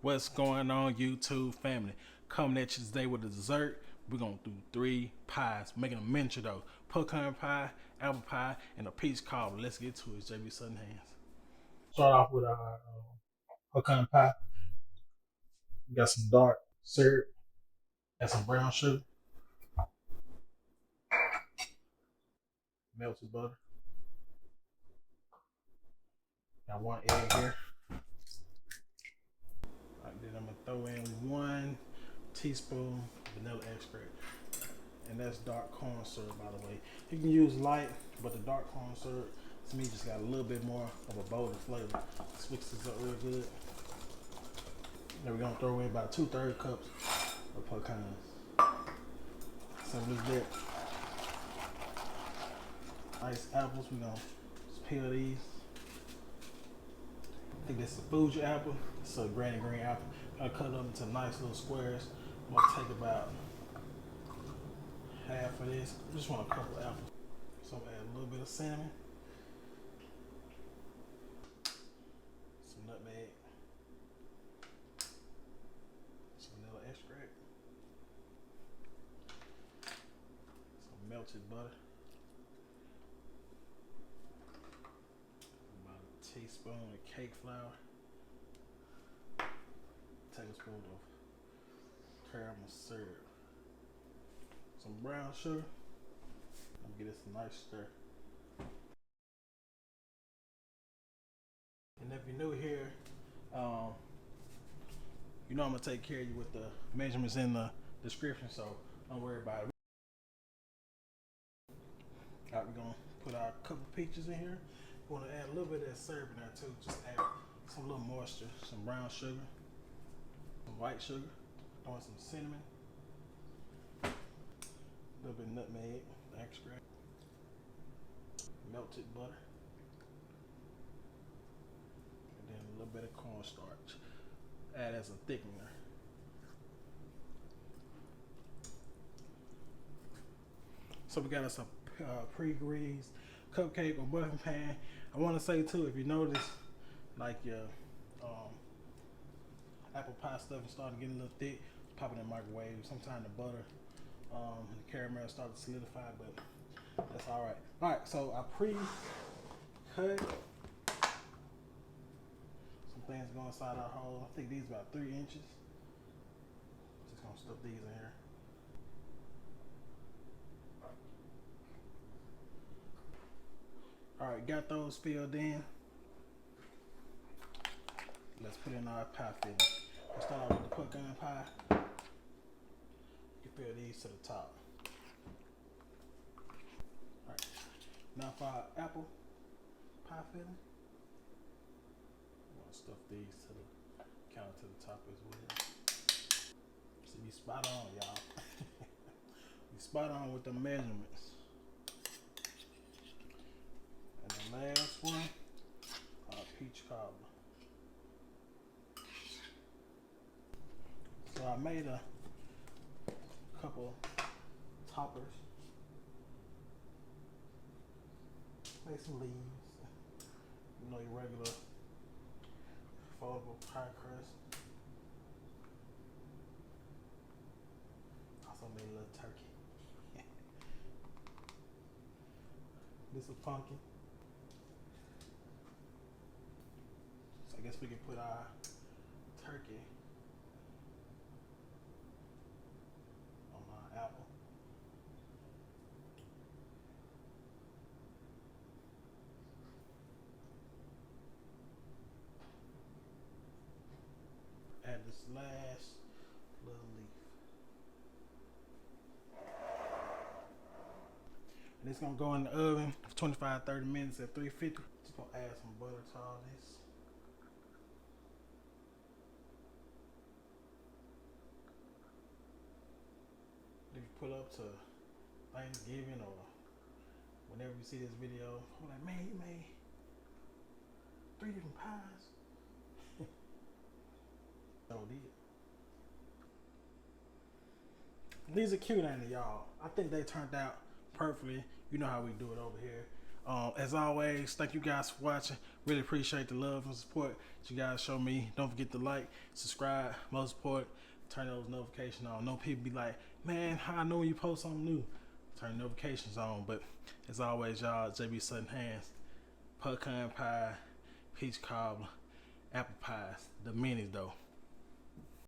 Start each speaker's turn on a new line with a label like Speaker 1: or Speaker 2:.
Speaker 1: What's going on, YouTube family? Coming at you today with a dessert. We're gonna do 3 pies, making a miniature though. Pecan pie, apple pie, and a peach cobbler. Let's get to it. JB Sutton hands. Start off with our pecan pie. We got some dark syrup, got some brown sugar, melted butter. Got 1 egg here. Alright, then I'm gonna throw in 1 teaspoon vanilla extract. And that's dark corn syrup, by the way. You can use light, but the dark corn syrup to me just got a little bit more of a bolder flavor. Let's mix this up real good. Then we're gonna throw in about 2/3 cups of pecans. Simple as that. Nice apples. We're gonna just peel these. I think this is a Fuji apple. It's a granny green apple. I'm gonna cut it up into nice little squares. I'm gonna take about half of this. I just want a couple of apples. So I'm gonna add a little bit of cinnamon, some nutmeg, some vanilla extract, some melted butter, about a teaspoon of cake flour, a tablespoon of caramel syrup, some brown sugar. I'm gonna get this a nice stir. And if you're new here, you know I'm gonna take care of you with the measurements in the description, so don't worry about it. Alright, we're gonna put our couple peaches in here. We wanna add a little bit of that syrup in there too. Just add some little moisture, some brown sugar, some white sugar, throwing some cinnamon, a little bit of nutmeg extract, melted butter, and then a little bit of cornstarch. Add as a thickener. So we got us a pre-greased cupcake or muffin pan. I want to say too, if you notice, like your apple pie stuff is starting to get a little thick, pop it in the microwave. Sometimes the butter and the caramel start to solidify, but that's all right. All right, so I pre-cut some things go inside our hole. I think these about 3 inches. Just gonna stuff these in here. All right, got those filled in. Let's put in our pie filling. We'll start off with the pecan pie. You fill these to the top. All right, now for our apple pie filling, I'm gonna stuff these to the counter to the top as well. So you spot on, y'all. You spot on with the measurements. And the last one, peach cobbler. So I made a couple toppers. Made some leaves. You know, your regular foldable pie crust. Also made a little turkey. This is pumpkin. So I guess we can put our turkey on our apple. Add this last little leaf. And it's gonna go in the oven for 25-30 minutes at 350. Just gonna add some butter to all this. If you pull up to Thanksgiving or whenever you see this video, I'm like, man, you made 3 different pies. So did. These are cute, ain't they, y'all? I think they turned out perfectly. You know how we do it over here. As always, thank you guys for watching. Really appreciate the love and support that you guys show me. Don't forget to like, subscribe, most support, turn those notifications on. No people be like, man, how I know when you post something new? Turn notifications on. But as always, y'all, JB Sutton Hands, pecan pie, peach cobbler, apple pies, the minis though.